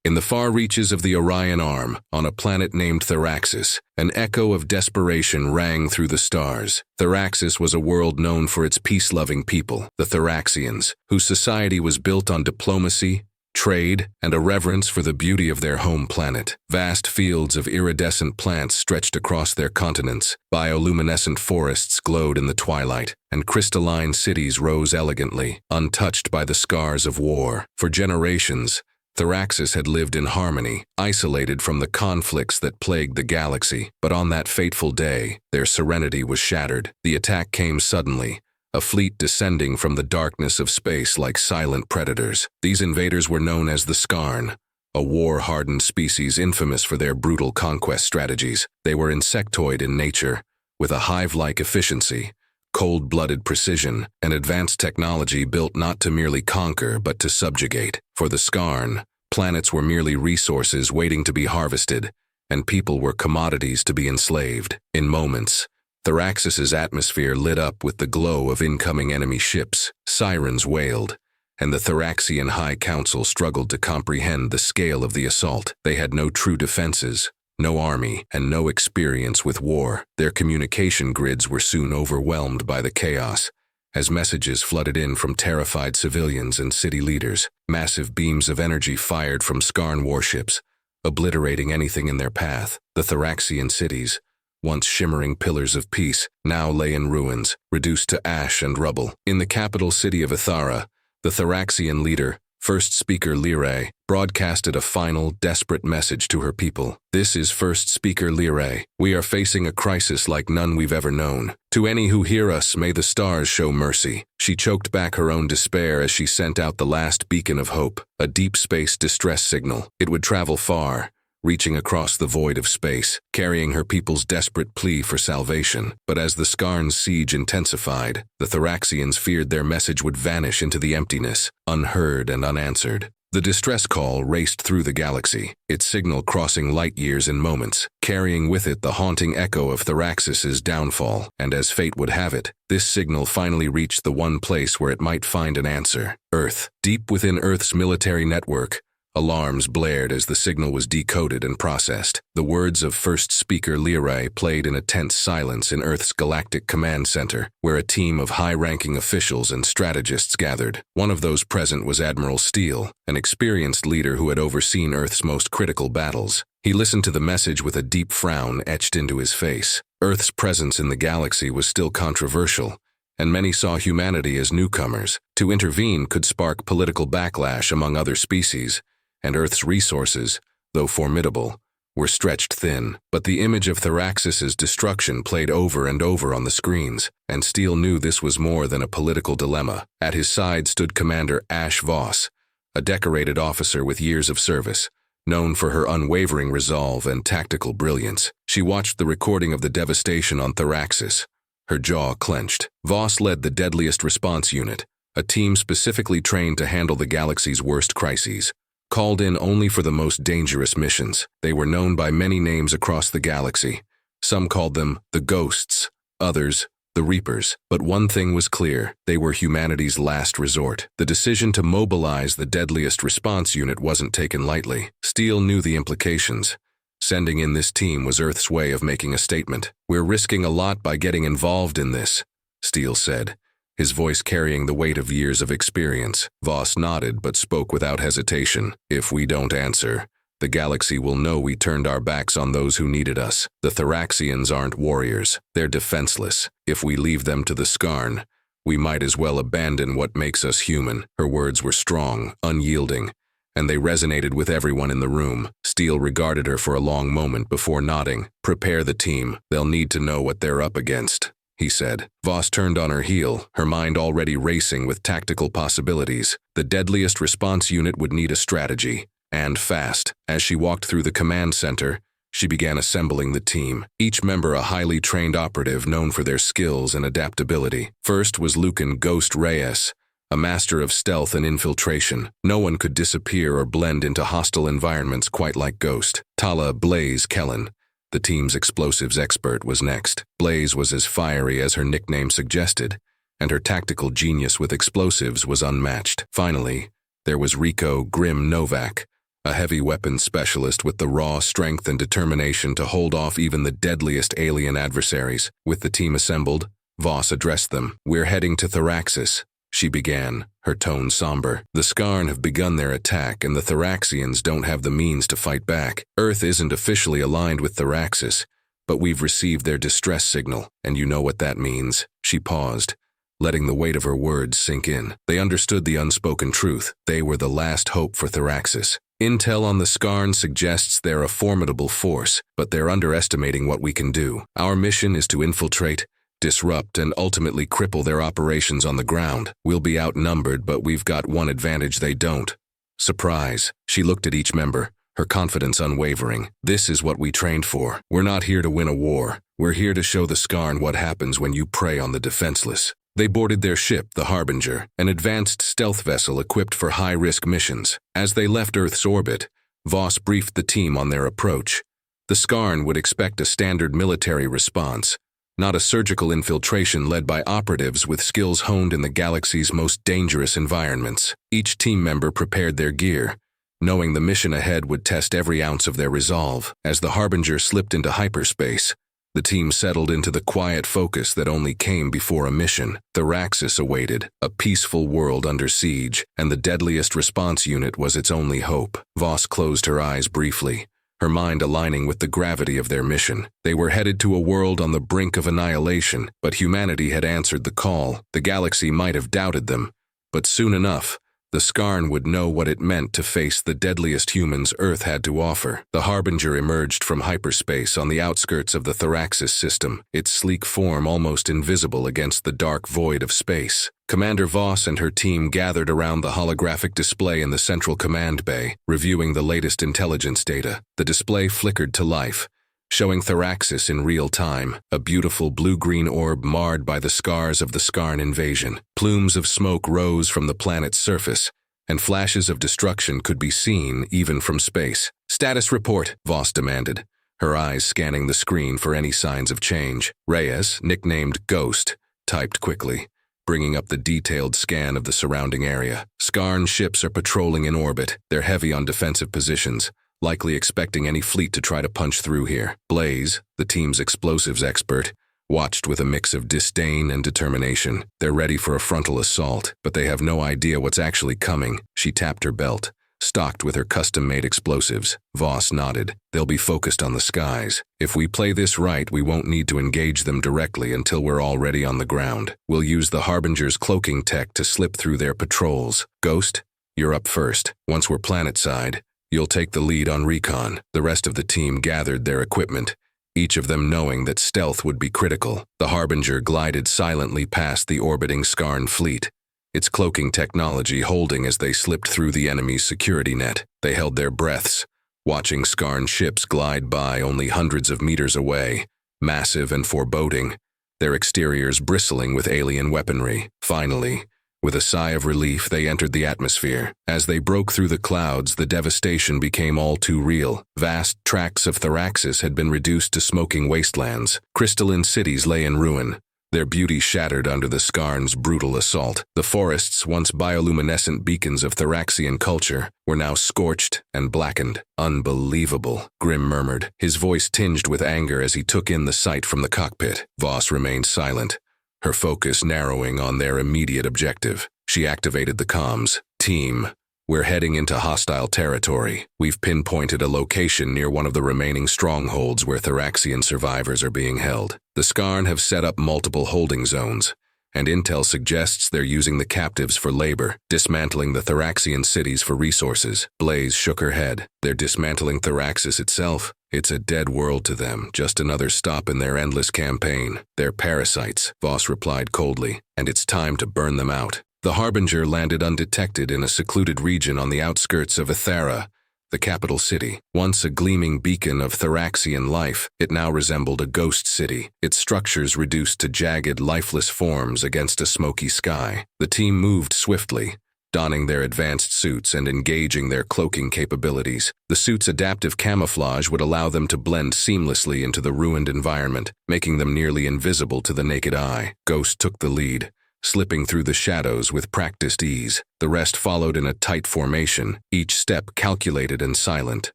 In the far reaches of the Orion Arm, on a planet named Thoraxis, an echo of desperation rang through the stars. Thoraxis was a world known for its peace-loving people, the Thoraxians, whose society was built on diplomacy, trade, and a reverence for the beauty of their home planet. Vast fields of iridescent plants stretched across their continents, bioluminescent forests glowed in the twilight, and crystalline cities rose elegantly, untouched by the scars of war. For generations, Thoraxis had lived in harmony, isolated from the conflicts that plagued the galaxy. But on that fateful day, their serenity was shattered. The attack came suddenly, a fleet descending from the darkness of space like silent predators. These invaders were known as the Skarn, a war-hardened species infamous for their brutal conquest strategies. They were insectoid in nature, with a hive-like efficiency, cold-blooded precision, and advanced technology built not to merely conquer but to subjugate. For the Skarn, planets were merely resources waiting to be harvested, and people were commodities to be enslaved. In moments, Thoraxis's atmosphere lit up with the glow of incoming enemy ships. Sirens wailed, and the Thoraxian High Council struggled to comprehend the scale of the assault. They had no true defenses, no army, and no experience with war. Their communication grids were soon overwhelmed by the chaos, as messages flooded in from terrified civilians and city leaders. Massive beams of energy fired from Skarn warships, obliterating anything in their path. The Thoraxian cities, once shimmering pillars of peace, now lay in ruins, reduced to ash and rubble. In the capital city of Ithara, the Thoraxian leader, First Speaker Lyrae, broadcasted a final, desperate message to her people. This is First Speaker Lyrae. We are facing a crisis like none we've ever known. To any who hear us, may the stars show mercy. She choked back her own despair as she sent out the last beacon of hope, a deep space distress signal. It would travel far, reaching across the void of space, carrying her people's desperate plea for salvation. But as the Skarn's siege intensified, the Thoraxians feared their message would vanish into the emptiness, unheard and unanswered. The distress call raced through the galaxy, its signal crossing light years in moments, carrying with it the haunting echo of Thoraxis's downfall. And as fate would have it, this signal finally reached the one place where it might find an answer: Earth. Deep within Earth's military network, alarms blared as the signal was decoded and processed. The words of First Speaker Lyrae played in a tense silence in Earth's galactic command center, where a team of high-ranking officials and strategists gathered. One of those present was Admiral Steele, an experienced leader who had overseen Earth's most critical battles. He listened to the message with a deep frown etched into his face. Earth's presence in the galaxy was still controversial, and many saw humanity as newcomers. To intervene could spark political backlash among other species, and Earth's resources, though formidable, were stretched thin. But the image of Thoraxis's destruction played over and over on the screens, and Steele knew this was more than a political dilemma. At his side stood Commander Ash Voss, a decorated officer with years of service, known for her unwavering resolve and tactical brilliance. She watched the recording of the devastation on Thoraxis, her jaw clenched. Voss led the Deadliest Response Unit, a team specifically trained to handle the galaxy's worst crises. Called in only for the most dangerous missions, they were known by many names across the galaxy. Some called them the Ghosts, others the Reapers. But one thing was clear: they were humanity's last resort. The decision to mobilize the Deadliest Response Unit wasn't taken lightly. Steele knew the implications. Sending in this team was Earth's way of making a statement. "We're risking a lot by getting involved in this," Steele said, his voice carrying the weight of years of experience. Voss nodded but spoke without hesitation. "If we don't answer, the galaxy will know we turned our backs on those who needed us. The Thoraxians aren't warriors. They're defenseless. If we leave them to the Skarn, we might as well abandon what makes us human." Her words were strong, unyielding, and they resonated with everyone in the room. Steele regarded her for a long moment before nodding. "Prepare the team. They'll need to know what they're up against," he said. Voss turned on her heel, her mind already racing with tactical possibilities. The Deadliest Response Unit would need a strategy, and fast. As she walked through the command center, she began assembling the team, each member a highly trained operative known for their skills and adaptability. First was Lucan Ghost Reyes, a master of stealth and infiltration. No one could disappear or blend into hostile environments quite like Ghost. Tala Blaze Kellen, the team's explosives expert, was next. Blaze was as fiery as her nickname suggested, and her tactical genius with explosives was unmatched. Finally, there was Rico Grim Novak, a heavy weapons specialist with the raw strength and determination to hold off even the deadliest alien adversaries. With the team assembled, Voss addressed them. "We're heading to Thoraxis," she began, her tone somber. "The Skarn have begun their attack, and the Thoraxians don't have the means to fight back. Earth isn't officially aligned with Thoraxis, but we've received their distress signal, and you know what that means." She paused, letting the weight of her words sink in. They understood the unspoken truth. They were the last hope for Thoraxis. Intel on the Skarn suggests they're a formidable force, but they're underestimating what we can do. Our mission is to infiltrate, disrupt, and ultimately cripple their operations on the ground. We'll be outnumbered, but we've got one advantage they don't: surprise. She looked at each member, her confidence unwavering. "This is what we trained for. We're not here to win a war. We're here to show the Skarn what happens when you prey on the defenseless." They boarded their ship, the Harbinger, an advanced stealth vessel equipped for high-risk missions. As they left Earth's orbit, Voss briefed the team on their approach. The Skarn would expect a standard military response, not a surgical infiltration led by operatives with skills honed in the galaxy's most dangerous environments. Each team member prepared their gear, knowing the mission ahead would test every ounce of their resolve. As the Harbinger slipped into hyperspace, the team settled into the quiet focus that only came before a mission. Thoraxis awaited, a peaceful world under siege, and the deadliest response unit was its only hope. Voss closed her eyes briefly, her mind aligning with the gravity of their mission. They were headed to a world on the brink of annihilation, but humanity had answered the call. The galaxy might have doubted them, but soon enough, the Skarn would know what it meant to face the deadliest humans Earth had to offer. The Harbinger emerged from hyperspace on the outskirts of the Thoraxis system, its sleek form almost invisible against the dark void of space. Commander Voss and her team gathered around the holographic display in the central command bay, reviewing the latest intelligence data. The display flickered to life, showing Thoraxis in real time, a beautiful blue-green orb marred by the scars of the Skarn invasion. Plumes of smoke rose from the planet's surface, and flashes of destruction could be seen even from space. "Status report," Voss demanded, her eyes scanning the screen for any signs of change. Reyes, nicknamed Ghost, typed quickly, bringing up the detailed scan of the surrounding area. "Skarn ships are patrolling in orbit. They're heavy on defensive positions, likely expecting any fleet to try to punch through here." Blaze, the team's explosives expert, watched with a mix of disdain and determination. "They're ready for a frontal assault, but they have no idea what's actually coming." She tapped her belt, stocked with her custom-made explosives. Voss nodded. "They'll be focused on the skies. If we play this right, we won't need to engage them directly until we're already on the ground. We'll use the Harbinger's cloaking tech to slip through their patrols. Ghost, you're up first. Once we're planet-side, you'll take the lead on recon." The rest of the team gathered their equipment, each of them knowing that stealth would be critical. The Harbinger glided silently past the orbiting Skarn fleet, its cloaking technology holding as they slipped through the enemy's security net. They held their breaths, watching Skarn ships glide by only hundreds of meters away, massive and foreboding, their exteriors bristling with alien weaponry. Finally, with a sigh of relief, they entered the atmosphere. As they broke through the clouds, the devastation became all too real. Vast tracts of Thoraxis had been reduced to smoking wastelands. Crystalline cities lay in ruin, their beauty shattered under the Skarn's brutal assault. The forests, once bioluminescent beacons of Thoraxian culture, were now scorched and blackened. "Unbelievable," Grimm murmured, his voice tinged with anger as he took in the sight from the cockpit. Voss remained silent, her focus narrowing on their immediate objective. She activated the comms. "Team, we're heading into hostile territory. We've pinpointed a location near one of the remaining strongholds where Thoraxian survivors are being held. The Skarn have set up multiple holding zones, and intel suggests they're using the captives for labor, dismantling the Thoraxian cities for resources." Blaze shook her head. "They're dismantling Thoraxis itself. It's a dead world to them, just another stop in their endless campaign. They're parasites," Voss replied coldly, "and it's time to burn them out." The Harbinger landed undetected in a secluded region on the outskirts of Ethera, the capital city. Once a gleaming beacon of Thoraxian life, it now resembled a ghost city, its structures reduced to jagged, lifeless forms against a smoky sky. The team moved swiftly, donning their advanced suits and engaging their cloaking capabilities. The suits' adaptive camouflage would allow them to blend seamlessly into the ruined environment, making them nearly invisible to the naked eye. Ghost took the lead, slipping through the shadows with practiced ease. The rest followed in a tight formation, each step calculated and silent.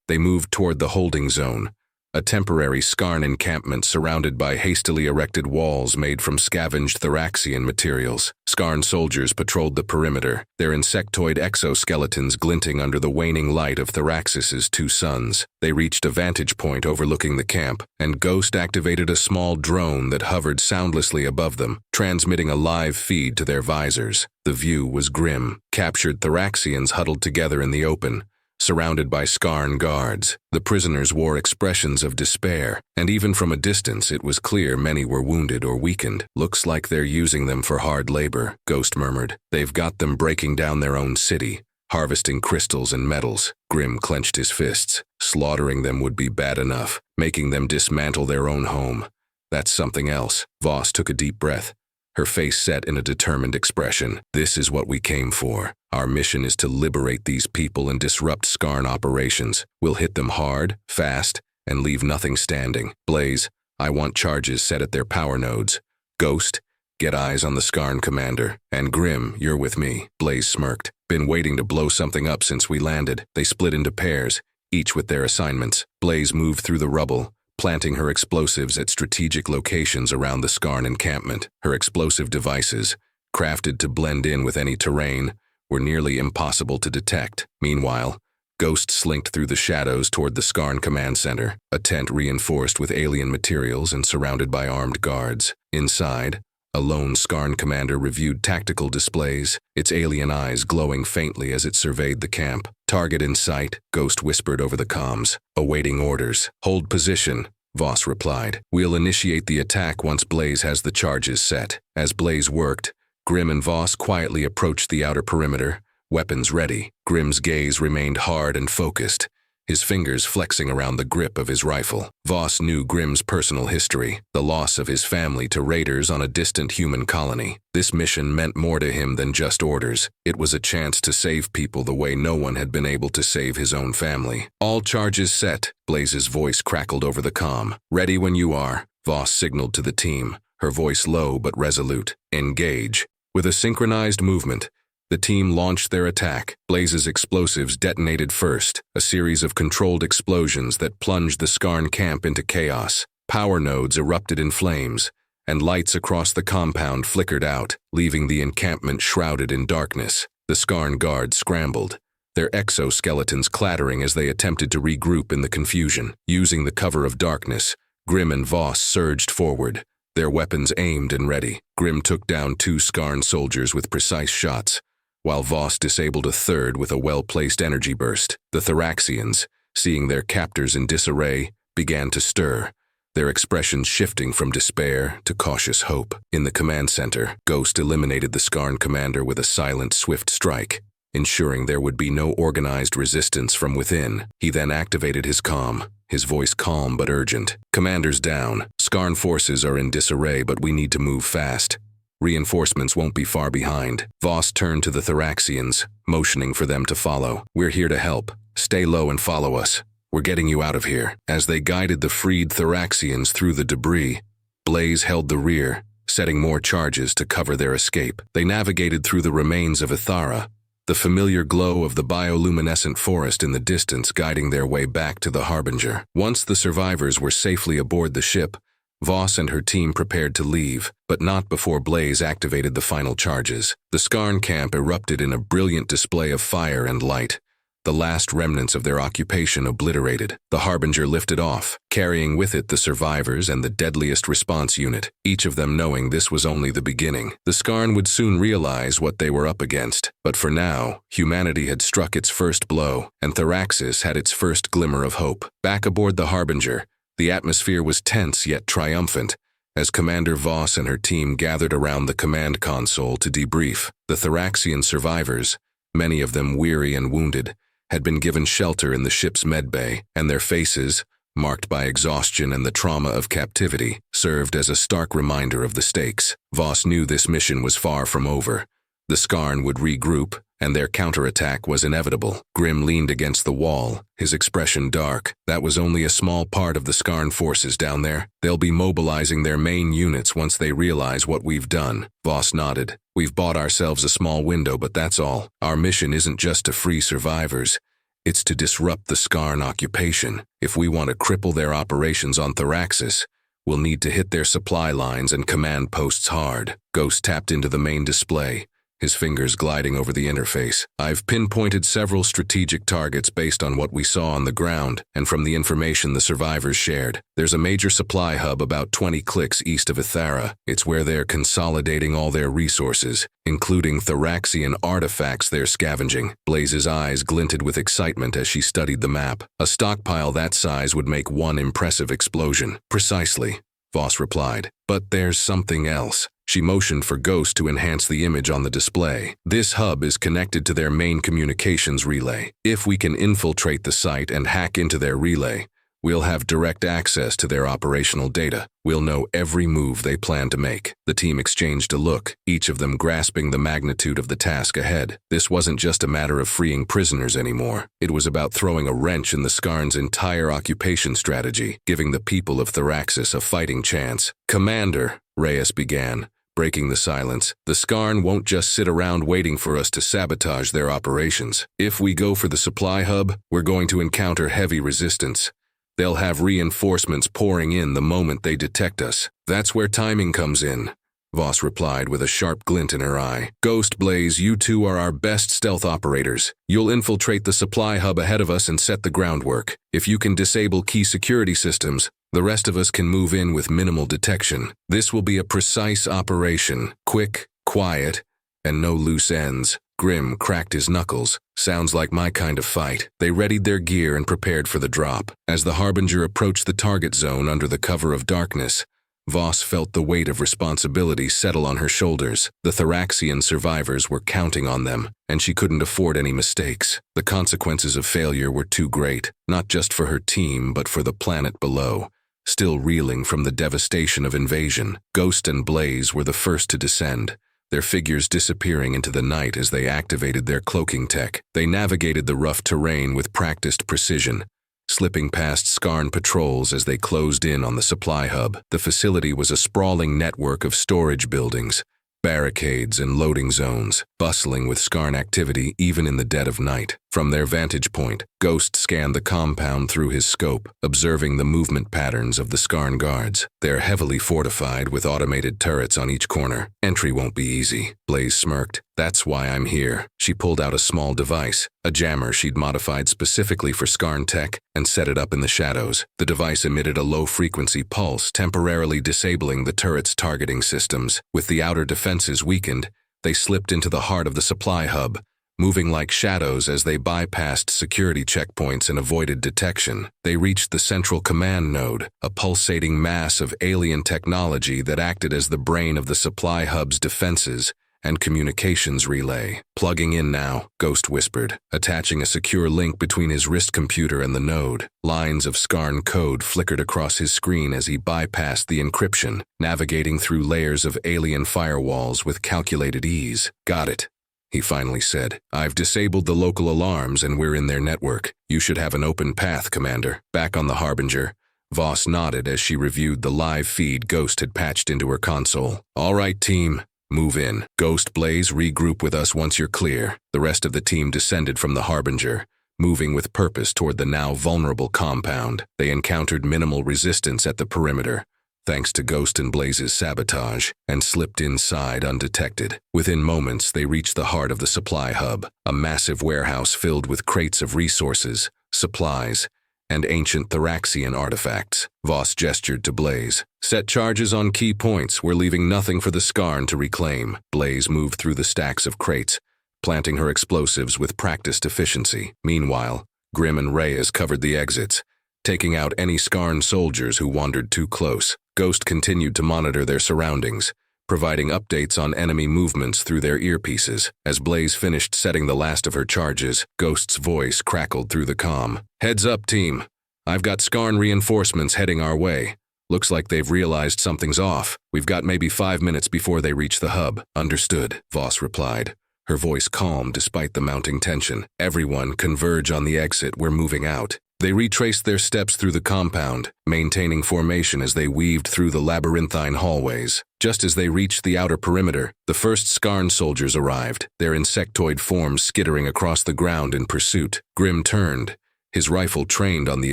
They moved toward the holding zone, a temporary Skarn encampment surrounded by hastily erected walls made from scavenged Thoraxian materials. Skarn soldiers patrolled the perimeter, their insectoid exoskeletons glinting under the waning light of Thoraxis' two suns. They reached a vantage point overlooking the camp, and Ghost activated a small drone that hovered soundlessly above them, transmitting a live feed to their visors. The view was grim. Captured Thoraxians huddled together in the open, surrounded by Skarn guards. The prisoners wore expressions of despair, and even from a distance it was clear many were wounded or weakened. "Looks like they're using them for hard labor," Ghost murmured. "They've got them breaking down their own city, harvesting crystals and metals." Grim clenched his fists. Slaughtering them would be bad enough. Making them dismantle their own home, that's something else. Voss took a deep breath, her face set in a determined expression. "This is what we came for. Our mission is to liberate these people and disrupt Skarn operations. We'll hit them hard, fast, and leave nothing standing. Blaze, I want charges set at their power nodes. Ghost, get eyes on the Skarn commander. And Grim, you're with me." Blaze smirked. "Been waiting to blow something up since we landed." They split into pairs, each with their assignments. Blaze moved through the rubble, planting her explosives at strategic locations around the Skarn encampment. Her explosive devices, crafted to blend in with any terrain, were nearly impossible to detect. Meanwhile, Ghost slinked through the shadows toward the Skarn command center, a tent reinforced with alien materials and surrounded by armed guards. Inside, a lone Skarn commander reviewed tactical displays, its alien eyes glowing faintly as it surveyed the camp. "Target in sight," Ghost whispered over the comms. "Awaiting orders." "Hold position," Voss replied. "We'll initiate the attack once Blaze has the charges set." As Blaze worked, Grim and Voss quietly approached the outer perimeter, weapons ready. Grim's gaze remained hard and focused, his fingers flexing around the grip of his rifle. Voss knew Grim's personal history, the loss of his family to raiders on a distant human colony. This mission meant more to him than just orders. It was a chance to save people the way no one had been able to save his own family. "All charges set," Blaze's voice crackled over the comm. "Ready when you are," Voss signaled to the team, her voice low but resolute. "Engage." With a synchronized movement, the team launched their attack. Blaze's explosives detonated first, a series of controlled explosions that plunged the Skarn camp into chaos. Power nodes erupted in flames, and lights across the compound flickered out, leaving the encampment shrouded in darkness. The Skarn guards scrambled, their exoskeletons clattering as they attempted to regroup in the confusion. Using the cover of darkness, Grim and Voss surged forward, their weapons aimed and ready. Grim took down 2 Skarn soldiers with precise shots, while Voss disabled a third with a well-placed energy burst. The Thoraxians, seeing their captors in disarray, began to stir, their expressions shifting from despair to cautious hope. In the command center, Ghost eliminated the Skarn commander with a silent, swift strike, ensuring there would be no organized resistance from within. He then activated his comm, his voice calm but urgent. "Commander's down. Skarn forces are in disarray, but we need to move fast. Reinforcements won't be far behind." Voss turned to the Thoraxians, motioning for them to follow. "We're here to help. Stay low and follow us. We're getting you out of here." As they guided the freed Thoraxians through the debris, Blaze held the rear, setting more charges to cover their escape. They navigated through the remains of Ithara, the familiar glow of the bioluminescent forest in the distance guiding their way back to the Harbinger. Once the survivors were safely aboard the ship, Voss and her team prepared to leave, but not before Blaze activated the final charges. The Skarn camp erupted in a brilliant display of fire and light, the last remnants of their occupation obliterated. The Harbinger lifted off, carrying with it the survivors and the deadliest response unit, each of them knowing this was only the beginning. The Skarn would soon realize what they were up against, but for now, humanity had struck its first blow, and Thoraxis had its first glimmer of hope. Back aboard the Harbinger, the atmosphere was tense yet triumphant, as Commander Voss and her team gathered around the command console to debrief. The Thoraxian survivors, many of them weary and wounded, had been given shelter in the ship's medbay, and their faces, marked by exhaustion and the trauma of captivity, served as a stark reminder of the stakes. Voss knew this mission was far from over. The Skarn would regroup, and their counterattack was inevitable. Grim leaned against the wall, his expression dark. That was only a small part of the Skarn forces down there. They'll be mobilizing their main units once they realize what we've done. Voss nodded. We've bought ourselves a small window, but that's all. Our mission isn't just to free survivors. It's to disrupt the Skarn occupation. If we want to cripple their operations on Thoraxis, we'll need to hit their supply lines and command posts hard. Ghost tapped into the main display, his fingers gliding over the interface. I've pinpointed several strategic targets based on what we saw on the ground and from the information the survivors shared. There's a major supply hub about 20 clicks east of Ithara. It's where they're consolidating all their resources, including Thoraxian artifacts they're scavenging. Blaze's eyes glinted with excitement as she studied the map. A stockpile that size would make one impressive explosion. Precisely, Voss replied. But there's something else. She motioned for Ghost to enhance the image on the display. This hub is connected to their main communications relay. If we can infiltrate the site and hack into their relay, we'll have direct access to their operational data. We'll know every move they plan to make. The team exchanged a look, each of them grasping the magnitude of the task ahead. This wasn't just a matter of freeing prisoners anymore. It was about throwing a wrench in the Skarn's entire occupation strategy, giving the people of Thoraxis a fighting chance. "Commander," Reyes began, breaking the silence, "the Skarn won't just sit around waiting for us to sabotage their operations. If we go for the supply hub, we're going to encounter heavy resistance. They'll have reinforcements pouring in the moment they detect us. That's where timing comes in," Voss replied with a sharp glint in her eye. "Ghost, Blaze, you two are our best stealth operators. You'll infiltrate the supply hub ahead of us and set the groundwork. If you can disable key security systems, the rest of us can move in with minimal detection. This will be a precise operation, quick, quiet, and no loose ends." Grim cracked his knuckles. "Sounds like my kind of fight." They readied their gear and prepared for the drop. As the Harbinger approached the target zone under the cover of darkness, Voss felt the weight of responsibility settle on her shoulders. The Thoraxian survivors were counting on them, and she couldn't afford any mistakes. The consequences of failure were too great, not just for her team but for the planet below, still reeling from the devastation of invasion. Ghost and Blaze were the first to descend, their figures disappearing into the night as they activated their cloaking tech. They navigated the rough terrain with practiced precision, slipping past Skarn patrols as they closed in on the supply hub. The facility was a sprawling network of storage buildings, barricades and loading zones, bustling with Skarn activity even in the dead of night. From their vantage point, Ghost scanned the compound through his scope, observing the movement patterns of the Skarn guards. They're heavily fortified with automated turrets on each corner. Entry won't be easy, Blaze smirked. "That's why I'm here." She pulled out a small device, a jammer she'd modified specifically for Skarn tech, and set it up in the shadows. The device emitted a low-frequency pulse, temporarily disabling the turret's targeting systems. With the outer defenses weakened, they slipped into the heart of the supply hub, moving like shadows as they bypassed security checkpoints and avoided detection. They reached the central command node, a pulsating mass of alien technology that acted as the brain of the supply hub's defenses and communications relay. "Plugging in now," Ghost whispered, attaching a secure link between his wrist computer and the node. Lines of Skarn code flickered across his screen as he bypassed the encryption, navigating through layers of alien firewalls with calculated ease. "Got it," he finally said. "I've disabled the local alarms and we're in their network. You should have an open path, Commander." Back on the Harbinger, Voss nodded as she reviewed the live feed Ghost had patched into her console. "All right, team. Move in. Ghost, Blaze, regroup with us once you're clear." The rest of the team descended from the Harbinger, moving with purpose toward the now vulnerable compound. They encountered minimal resistance at the perimeter, thanks to Ghost and Blaze's sabotage, and slipped inside undetected. Within moments, they reached the heart of the supply hub, a massive warehouse filled with crates of resources, supplies, and ancient Thoraxian artifacts. Voss gestured to Blaze. "Set charges on key points. We're leaving nothing for the Skarn to reclaim." Blaze moved through the stacks of crates, planting her explosives with practiced efficiency. Meanwhile, Grim and Reyes covered the exits, taking out any Skarn soldiers who wandered too close. Ghost continued to monitor their surroundings, providing updates on enemy movements through their earpieces. As Blaze finished setting the last of her charges, Ghost's voice crackled through the comm. "Heads up, team. I've got Skarn reinforcements heading our way. Looks like they've realized something's off. We've got maybe 5 minutes before they reach the hub." "Understood," Voss replied, her voice calm despite the mounting tension. Everyone converge on the exit, we're moving out. They retraced their steps through the compound, maintaining formation as they weaved through the labyrinthine hallways. Just as they reached the outer perimeter, the first Skarn soldiers arrived, their insectoid forms skittering across the ground in pursuit. Grim turned, his rifle trained on the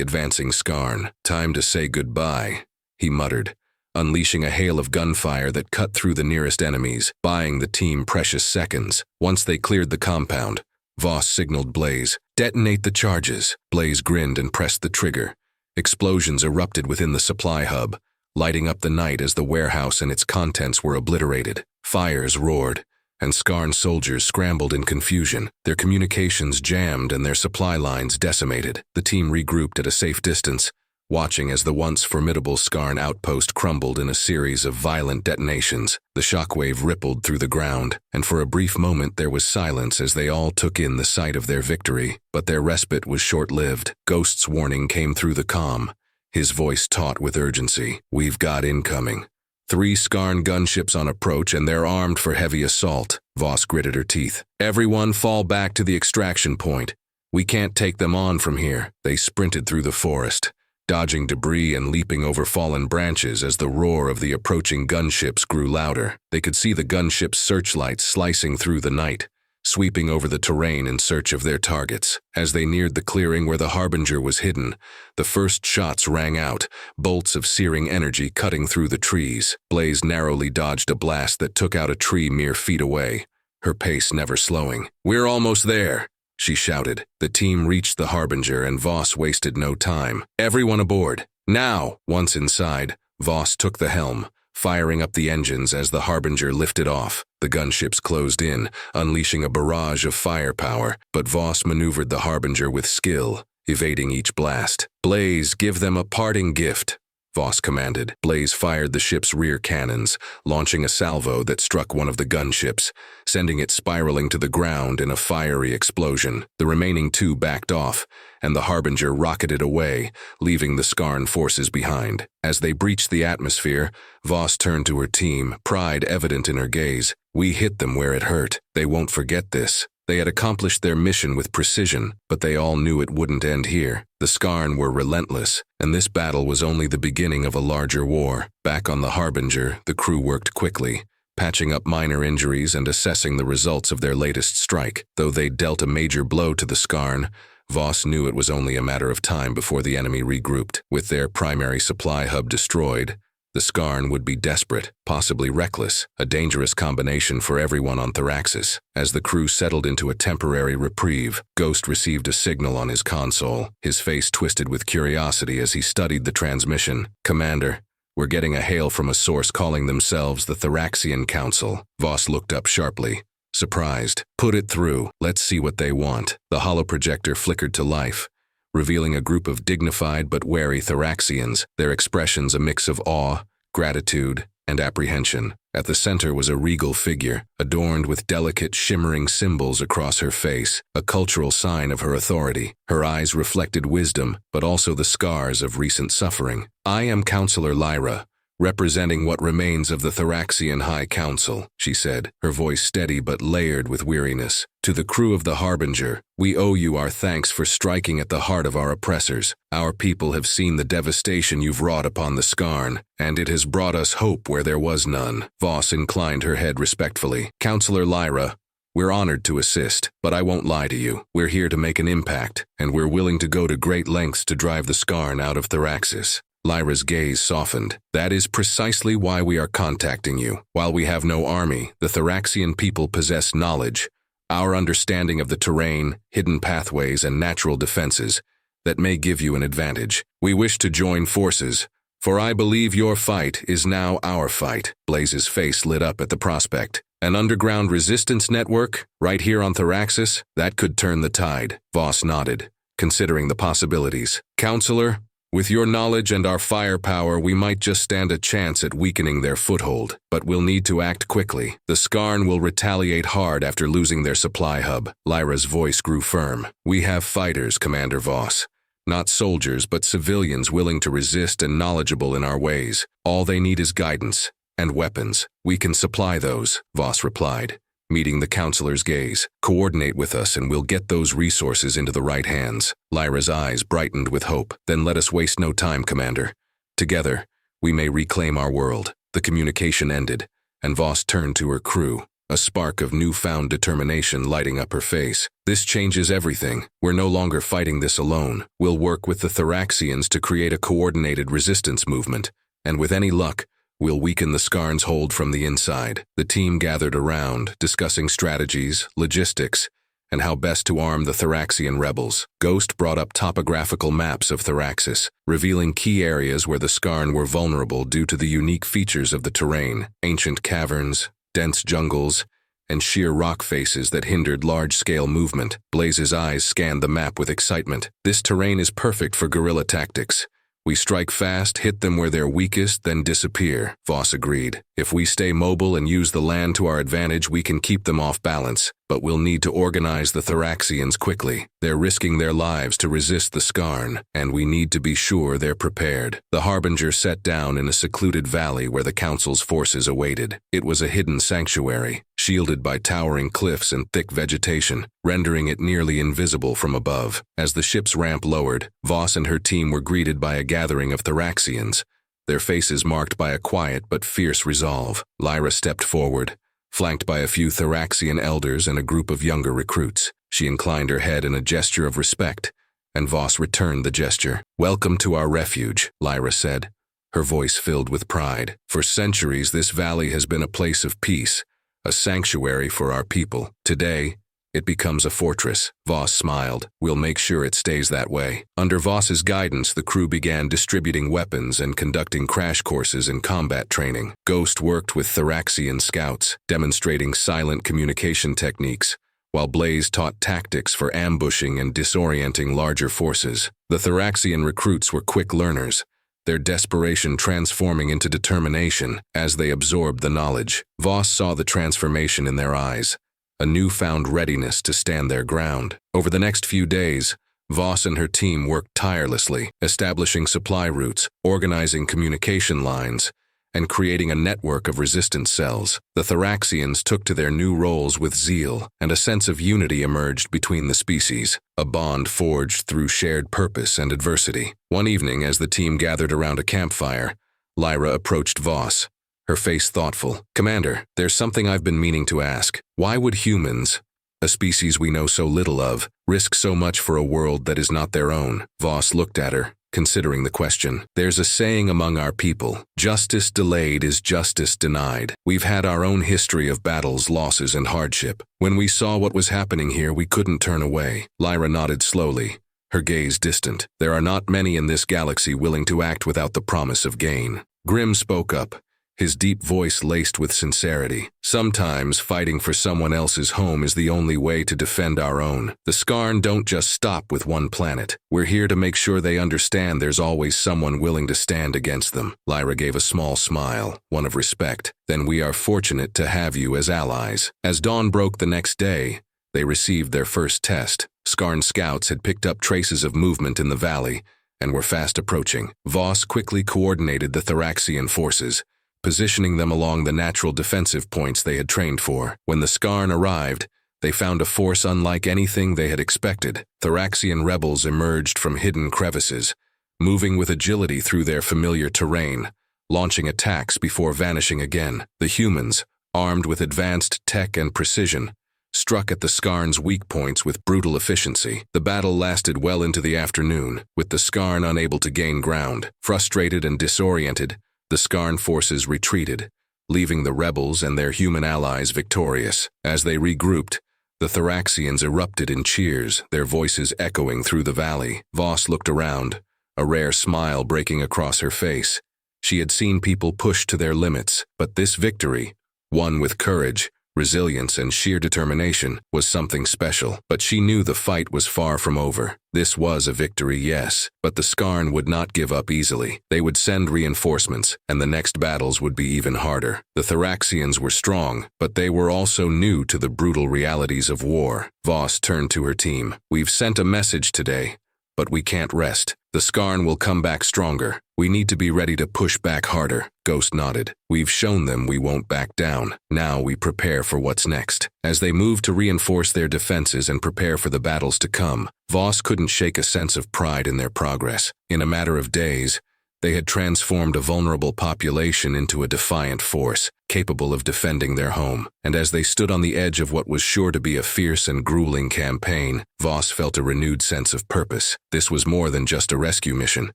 advancing Skarn. "Time to say goodbye," he muttered, unleashing a hail of gunfire that cut through the nearest enemies, buying the team precious seconds. Once they cleared the compound, Voss signaled Blaze, "Detonate the charges." Blaze grinned and pressed the trigger. Explosions erupted within the supply hub, lighting up the night as the warehouse and its contents were obliterated. Fires roared, and Skarn soldiers scrambled in confusion, their communications jammed and their supply lines decimated. The team regrouped at a safe distance, watching as the once formidable Skarn outpost crumbled in a series of violent detonations. The shockwave rippled through the ground, and for a brief moment there was silence as they all took in the sight of their victory. But their respite was short-lived. Ghost's warning came through the comm, his voice taut with urgency. "We've got incoming. 3 Skarn gunships on approach, and they're armed for heavy assault." Voss gritted her teeth. "Everyone fall back to the extraction point. We can't take them on from here." They sprinted through the forest, dodging debris and leaping over fallen branches as the roar of the approaching gunships grew louder. They could see the gunships' searchlights slicing through the night, sweeping over the terrain in search of their targets. As they neared the clearing where the Harbinger was hidden, the first shots rang out, bolts of searing energy cutting through the trees. Blaze narrowly dodged a blast that took out a tree mere feet away, her pace never slowing. "We're almost there," she shouted. The team reached the Harbinger, and Voss wasted no time. "Everyone aboard, now!" Once inside, Voss took the helm, firing up the engines as the Harbinger lifted off. The gunships closed in, unleashing a barrage of firepower, but Voss maneuvered the Harbinger with skill, evading each blast. "Blaze, give them a parting gift," Voss commanded. Blaze fired the ship's rear cannons, launching a salvo that struck one of the gunships, sending it spiraling to the ground in a fiery explosion. The remaining 2 backed off, and the Harbinger rocketed away, leaving the Skarn forces behind. As they breached the atmosphere, Voss turned to her team, pride evident in her gaze. "We hit them where it hurt. They won't forget this." They had accomplished their mission with precision, but they all knew it wouldn't end here. The Skarn were relentless, and this battle was only the beginning of a larger war. Back on the Harbinger, the crew worked quickly, patching up minor injuries and assessing the results of their latest strike. Though they dealt a major blow to the Skarn, Voss knew it was only a matter of time before the enemy regrouped. With their primary supply hub destroyed, the Skarn would be desperate, possibly reckless, a dangerous combination for everyone on Thoraxis. As the crew settled into a temporary reprieve, Ghost received a signal on his console, his face twisted with curiosity as he studied the transmission. "Commander, we're getting a hail from a source calling themselves the Thoraxian Council." Voss looked up sharply, surprised. "Put it through. Let's see what they want." The holoprojector flickered to life, revealing a group of dignified but wary Thoraxians, their expressions a mix of awe, gratitude, and apprehension. At the center was a regal figure, adorned with delicate, shimmering symbols across her face, a cultural sign of her authority. Her eyes reflected wisdom, but also the scars of recent suffering. "I am Counselor Lyra, representing what remains of the Thoraxian High Council," she said, her voice steady but layered with weariness. "To the crew of the Harbinger, we owe you our thanks for striking at the heart of our oppressors. Our people have seen the devastation you've wrought upon the Skarn, and it has brought us hope where there was none." Voss inclined her head respectfully. "Counselor Lyra, we're honored to assist, but I won't lie to you. We're here to make an impact, and we're willing to go to great lengths to drive the Skarn out of Thoraxis." Lyra's gaze softened. "That is precisely why we are contacting you. While we have no army, the Thoraxian people possess knowledge, our understanding of the terrain, hidden pathways, and natural defenses that may give you an advantage. We wish to join forces, for I believe your fight is now our fight." Blaze's face lit up at the prospect. "An underground resistance network, right here on Thoraxis? That could turn the tide." Voss nodded, considering the possibilities. "Counselor, with your knowledge and our firepower, we might just stand a chance at weakening their foothold, but we'll need to act quickly. The Skarn will retaliate hard after losing their supply hub." Lyra's voice grew firm. "We have fighters, Commander Voss. Not soldiers, but civilians willing to resist and knowledgeable in our ways. All they need is guidance and weapons. We can supply those," Voss replied, meeting the counselor's gaze. Coordinate with us and we'll get those resources into the right hands. Lyra's eyes brightened with hope. Then let us waste no time, Commander. Together, we may reclaim our world. The communication ended, and Voss turned to her crew, a spark of newfound determination lighting up her face. This changes everything. We're no longer fighting this alone. We'll work with the Thoraxians to create a coordinated resistance movement, and with any luck, we'll weaken the Skarn's hold from the inside. The team gathered around, discussing strategies, logistics, and how best to arm the Thoraxian rebels. Ghost brought up topographical maps of Thoraxis, revealing key areas where the Skarn were vulnerable due to the unique features of the terrain: ancient caverns, dense jungles, and sheer rock faces that hindered large-scale movement. Blaze's eyes scanned the map with excitement. This terrain is perfect for guerrilla tactics. We strike fast, hit them where they're weakest, then disappear. Voss agreed. If we stay mobile and use the land to our advantage, we can keep them off balance. But we'll need to organize the Thoraxians quickly. They're risking their lives to resist the Skarn, and we need to be sure they're prepared. The Harbinger sat down in a secluded valley where the Council's forces awaited. It was a hidden sanctuary, shielded by towering cliffs and thick vegetation, rendering it nearly invisible from above. As the ship's ramp lowered, Voss and her team were greeted by a gathering of Thoraxians, their faces marked by a quiet but fierce resolve. Lyra stepped forward, flanked by a few Thoraxian elders and a group of younger recruits. She inclined her head in a gesture of respect, and Voss returned the gesture. "Welcome to our refuge," Lyra said, her voice filled with pride. "For centuries, this valley has been a place of peace, a sanctuary for our people. Today, it becomes a fortress." Voss smiled. "We'll make sure it stays that way." Under Voss's guidance, the crew began distributing weapons and conducting crash courses in combat training. Ghost worked with Thoraxian scouts, demonstrating silent communication techniques, while Blaze taught tactics for ambushing and disorienting larger forces. The Thoraxian recruits were quick learners, their desperation transforming into determination as they absorbed the knowledge. Voss saw the transformation in their eyes, a newfound readiness to stand their ground. Over the next few days, Voss and her team worked tirelessly, establishing supply routes, organizing communication lines, and creating a network of resistance cells. The Thoraxians took to their new roles with zeal, and a sense of unity emerged between the species, a bond forged through shared purpose and adversity. One evening, as the team gathered around a campfire, Lyra approached Voss, her face thoughtful. "Commander, there's something I've been meaning to ask. Why would humans, a species we know so little of, risk so much for a world that is not their own?" Voss looked at her, considering the question. "There's a saying among our people: justice delayed is justice denied. We've had our own history of battles, losses, and hardship. When we saw what was happening here, we couldn't turn away." Lyra nodded slowly, her gaze distant. "There are not many in this galaxy willing to act without the promise of gain." Grimm spoke up, his deep voice laced with sincerity. "Sometimes fighting for someone else's home is the only way to defend our own. The Skarn don't just stop with one planet. We're here to make sure they understand there's always someone willing to stand against them." Lyra gave a small smile, one of respect. "Then we are fortunate to have you as allies." As dawn broke the next day, they received their first test. Skarn scouts had picked up traces of movement in the valley and were fast approaching. Voss quickly coordinated the Thoraxian forces, positioning them along the natural defensive points they had trained for. When the Skarn arrived, they found a force unlike anything they had expected. Thoraxian rebels emerged from hidden crevices, moving with agility through their familiar terrain, launching attacks before vanishing again. The humans, armed with advanced tech and precision, struck at the Skarn's weak points with brutal efficiency. The battle lasted well into the afternoon, with the Skarn unable to gain ground. Frustrated and disoriented, the Skarn forces retreated, leaving the rebels and their human allies victorious. As they regrouped, the Thoraxians erupted in cheers, their voices echoing through the valley. Voss looked around, a rare smile breaking across her face. She had seen people pushed to their limits, but this victory, won with courage, resilience, and sheer determination, was something special. But she knew the fight was far from over. This was a victory, yes, but the Skarn would not give up easily. They would send reinforcements, and the next battles would be even harder. The Thoraxians were strong, but they were also new to the brutal realities of war. Voss turned to her team. "We've sent a message today, but we can't rest. The Skarn will come back stronger. We need to be ready to push back harder." Ghost nodded. "We've shown them we won't back down. Now we prepare for what's next." As they moved to reinforce their defenses and prepare for the battles to come, Voss couldn't shake a sense of pride in their progress. In a matter of days, they had transformed a vulnerable population into a defiant force, capable of defending their home. And as they stood on the edge of what was sure to be a fierce and grueling campaign, Voss felt a renewed sense of purpose. This was more than just a rescue mission.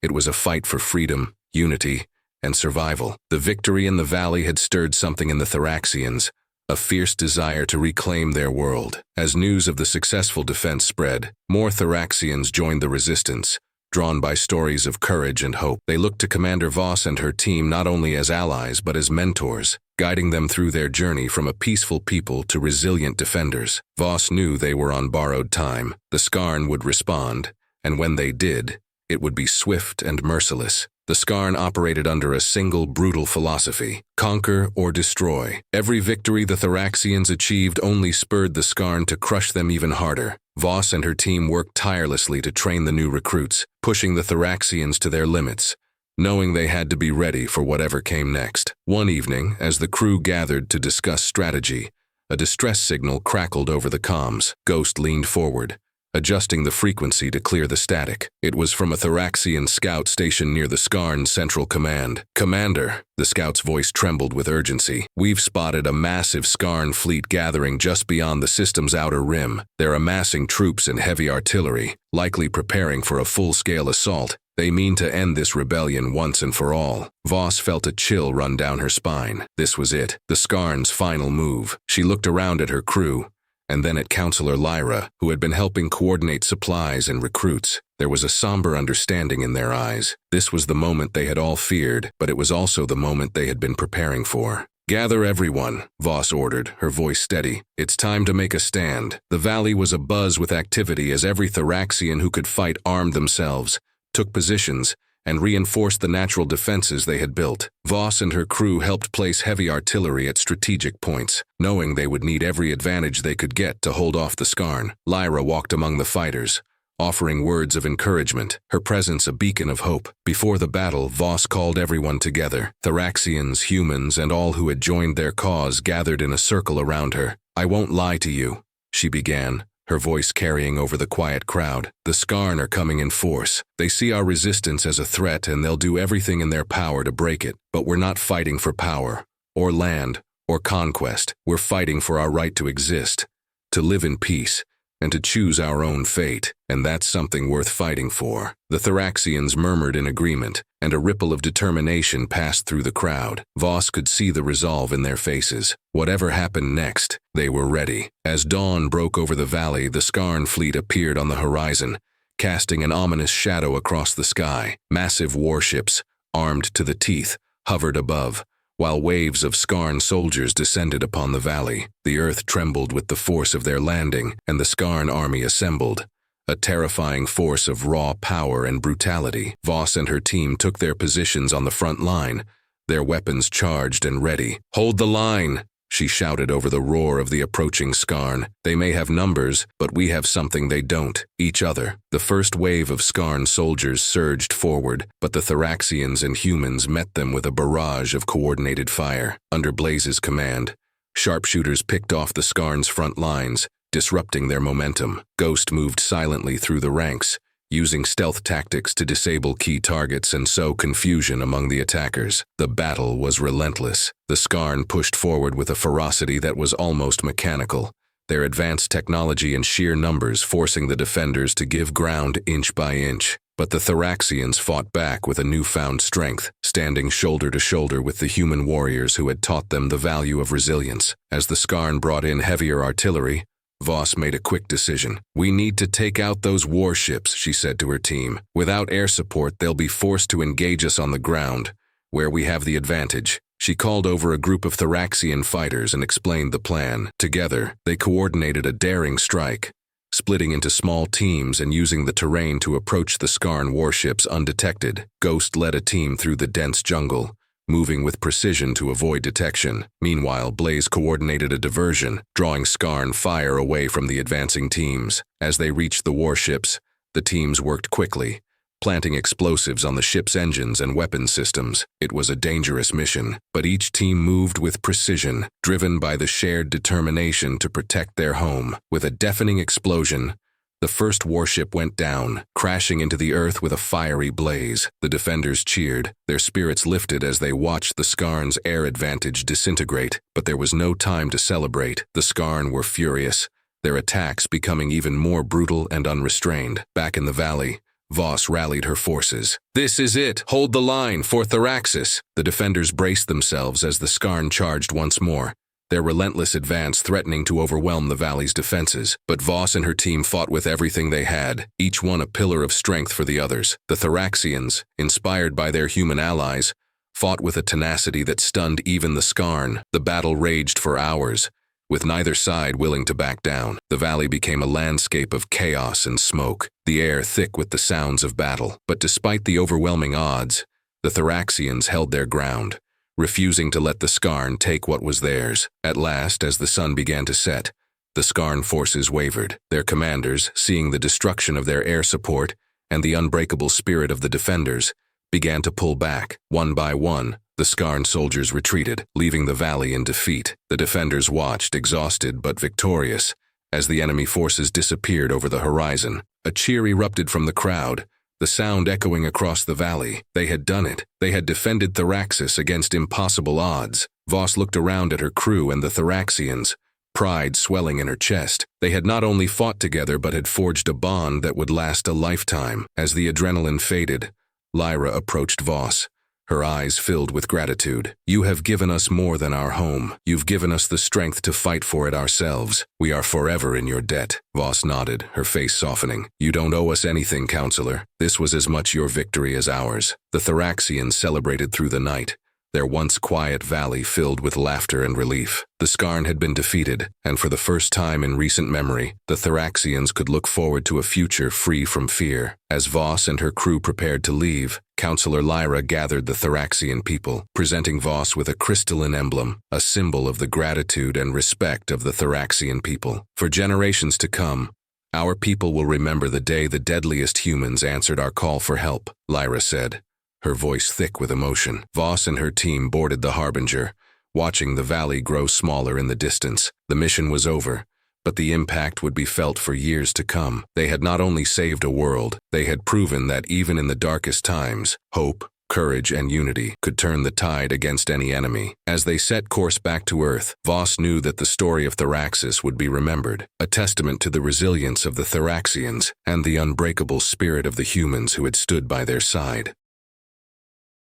It was a fight for freedom, unity, and survival. The victory in the valley had stirred something in the Thoraxians, a fierce desire to reclaim their world. As news of the successful defense spread, more Thoraxians joined the resistance, drawn by stories of courage and hope. They looked to Commander Voss and her team not only as allies but as mentors, guiding them through their journey from a peaceful people to resilient defenders. Voss knew they were on borrowed time. The Skarn would respond, and when they did, it would be swift and merciless. The Skarn operated under a single brutal philosophy: conquer or destroy. Every victory the Thoraxians achieved only spurred the Skarn to crush them even harder. Voss and her team worked tirelessly to train the new recruits, pushing the Thoraxians to their limits, knowing they had to be ready for whatever came next. One evening, as the crew gathered to discuss strategy, a distress signal crackled over the comms. Ghost leaned forward, adjusting the frequency to clear the static. It was from a Thoraxian scout stationed near the Skarn Central Command. "Commander," the scout's voice trembled with urgency, "we've spotted a massive Skarn fleet gathering just beyond the system's outer rim. They're amassing troops and heavy artillery, likely preparing for a full-scale assault. They mean to end this rebellion once and for all." Voss felt a chill run down her spine. This was it, the Skarn's final move. She looked around at her crew, and then at Counselor Lyra, who had been helping coordinate supplies and recruits. There was a somber understanding in their eyes. This was the moment they had all feared, but it was also the moment they had been preparing for. "Gather everyone," Voss ordered, her voice steady. "It's time to make a stand." The valley was abuzz with activity as every Thoraxian who could fight armed themselves, took positions, and reinforced the natural defenses they had built. Voss and her crew helped place heavy artillery at strategic points, knowing they would need every advantage they could get to hold off the Skarn. Lyra walked among the fighters, offering words of encouragement, her presence a beacon of hope. Before the battle, Voss called everyone together. Thoraxians, humans, and all who had joined their cause gathered in a circle around her. "I won't lie to you," she began, her voice carrying over the quiet crowd. "The Skarn are coming in force. They see our resistance as a threat and they'll do everything in their power to break it. But we're not fighting for power, or land, or conquest. We're fighting for our right to exist, to live in peace, and to choose our own fate. And that's something worth fighting for." The Thoraxians murmured in agreement, and a ripple of determination passed through the crowd. Voss could see the resolve in their faces. Whatever happened next, they were ready. As dawn broke over the valley, the Skarn fleet appeared on the horizon, casting an ominous shadow across the sky. Massive warships, armed to the teeth, hovered above, while waves of Skarn soldiers descended upon the valley. The earth trembled with the force of their landing, and the Skarn army assembled, a terrifying force of raw power and brutality. Voss and her team took their positions on the front line, their weapons charged and ready. "Hold the line!" she shouted over the roar of the approaching Skarn. "They may have numbers, but we have something they don't: each other." The first wave of Skarn soldiers surged forward, but the Thoraxians and humans met them with a barrage of coordinated fire. Under Blaze's command, sharpshooters picked off the Skarn's front lines, disrupting their momentum. Ghost moved silently through the ranks, using stealth tactics to disable key targets and sow confusion among the attackers. The battle was relentless. The Skarn pushed forward with a ferocity that was almost mechanical, their advanced technology and sheer numbers forcing the defenders to give ground inch by inch. But the Thoraxians fought back with a newfound strength, standing shoulder to shoulder with the human warriors who had taught them the value of resilience. As the Skarn brought in heavier artillery, Voss made a quick decision. "We need to take out those warships," she said to her team. "Without air support, they'll be forced to engage us on the ground, where we have the advantage." She called over a group of Thoraxian fighters and explained the plan. Together, they coordinated a daring strike, splitting into small teams and using the terrain to approach the Skarn warships undetected. Ghost led a team through the dense jungle, moving with precision to avoid detection. Meanwhile, Blaze coordinated a diversion, drawing Skarn fire away from the advancing teams. As they reached the warships, The teams worked quickly, planting explosives on the ship's engines and weapons systems. It was a dangerous mission, but each team moved with precision, driven by the shared determination to protect their home. With a deafening explosion, the first warship went down, crashing into the earth with a fiery blaze. The defenders cheered, their spirits lifted as they watched the Skarn's air advantage disintegrate. But there was no time to celebrate. The Skarn were furious, their attacks becoming even more brutal and unrestrained. Back in the valley, Voss rallied her forces. "This is it! Hold the line for Thoraxis!" The defenders braced themselves as the Skarn charged once more, their relentless advance threatening to overwhelm the valley's defenses. But Voss and her team fought with everything they had, each one a pillar of strength for the others. The Thoraxians, inspired by their human allies, fought with a tenacity that stunned even the Skarn. The battle raged for hours, with neither side willing to back down. The valley became a landscape of chaos and smoke, the air thick with the sounds of battle. But despite the overwhelming odds, the Thoraxians held their ground, refusing to let the Skarn take what was theirs. At last, as the sun began to set, the Skarn forces wavered. Their commanders, seeing the destruction of their air support and the unbreakable spirit of the defenders, began to pull back. One by one, the Skarn soldiers retreated, leaving the valley in defeat. The defenders watched, exhausted but victorious, as the enemy forces disappeared over the horizon. A cheer erupted from the crowd, the sound echoing across the valley. They had done it. They had defended Thoraxis against impossible odds. Voss looked around at her crew and the Thoraxians, pride swelling in her chest. They had not only fought together but had forged a bond that would last a lifetime. As the adrenaline faded, Lyra approached Voss, her eyes filled with gratitude. "You have given us more than our home. You've given us the strength to fight for it ourselves. We are forever in your debt." Voss nodded, her face softening. "You don't owe us anything, counselor. This was as much your victory as ours." The Thoraxians celebrated through the night, their once quiet valley filled with laughter and relief. The Skarn had been defeated, and for the first time in recent memory, the Thoraxians could look forward to a future free from fear. As Voss and her crew prepared to leave, Counselor Lyra gathered the Thoraxian people, presenting Voss with a crystalline emblem, a symbol of the gratitude and respect of the Thoraxian people. "For generations to come, our people will remember the day the deadliest humans answered our call for help," Lyra said, her voice thick with emotion. Voss and her team boarded the Harbinger, watching the valley grow smaller in the distance. The mission was over, but the impact would be felt for years to come. They had not only saved a world, they had proven that even in the darkest times, hope, courage, and unity could turn the tide against any enemy. As they set course back to Earth, Voss knew that the story of Thoraxis would be remembered, a testament to the resilience of the Thoraxians and the unbreakable spirit of the humans who had stood by their side.